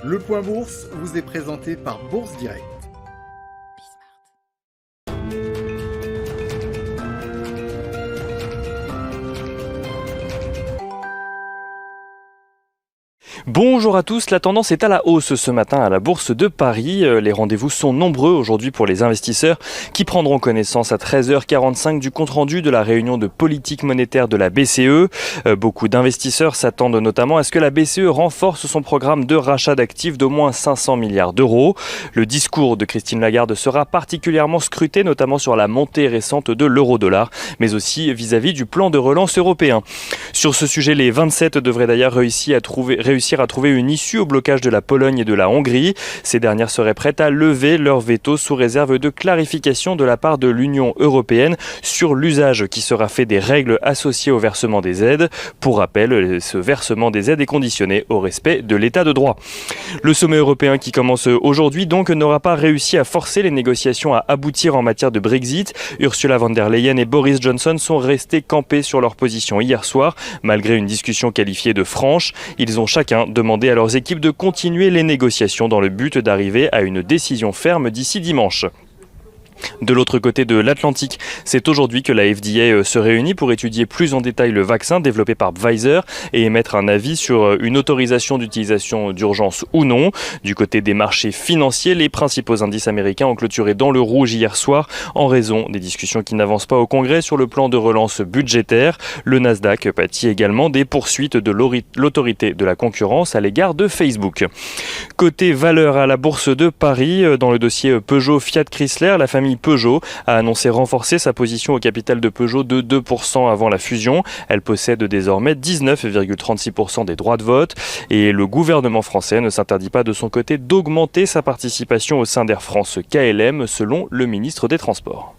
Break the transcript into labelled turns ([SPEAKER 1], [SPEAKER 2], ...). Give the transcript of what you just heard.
[SPEAKER 1] Le Point Bourse vous est présenté par Bourse Direct.
[SPEAKER 2] Bonjour à tous, la tendance est à la hausse ce matin à la Bourse de Paris. Les rendez-vous sont nombreux aujourd'hui pour les investisseurs qui prendront connaissance à 13h45 du compte-rendu de la réunion de politique monétaire de la BCE. Beaucoup d'investisseurs s'attendent notamment à ce que la BCE renforce son programme de rachat d'actifs d'au moins 500 milliards d'euros. Le discours de Christine Lagarde sera particulièrement scruté, notamment sur la montée récente de l'euro-dollar, mais aussi vis-à-vis du plan de relance européen. Sur ce sujet, les 27 devraient d'ailleurs réussir à trouver une issue au blocage de la Pologne et de la Hongrie. Ces dernières seraient prêtes à lever leur veto sous réserve de clarification de la part de l'Union européenne sur l'usage qui sera fait des règles associées au versement des aides. Pour rappel, ce versement des aides est conditionné au respect de l'état de droit. Le sommet européen qui commence aujourd'hui donc n'aura pas réussi à forcer les négociations à aboutir en matière de Brexit. Ursula von der Leyen et Boris Johnson sont restés campés sur leur position hier soir, malgré une discussion qualifiée de franche. Ils ont chacun demandé à leurs équipes de continuer les négociations dans le but d'arriver à une décision ferme d'ici dimanche. De l'autre côté de l'Atlantique, c'est aujourd'hui que la FDA se réunit pour étudier plus en détail le vaccin développé par Pfizer et émettre un avis sur une autorisation d'utilisation d'urgence ou non. Du côté des marchés financiers, les principaux indices américains ont clôturé dans le rouge hier soir en raison des discussions qui n'avancent pas au Congrès sur le plan de relance budgétaire. Le Nasdaq pâtit également des poursuites de l'autorité de la concurrence à l'égard de Facebook. Côté valeur à la Bourse de Paris, dans le dossier Peugeot Fiat Chrysler, la famille Peugeot a annoncé renforcer sa position au capital de Peugeot de 2% avant la fusion. Elle possède désormais 19,36% des droits de vote et le gouvernement français ne s'interdit pas de son côté d'augmenter sa participation au sein d'Air France KLM selon le ministre des Transports.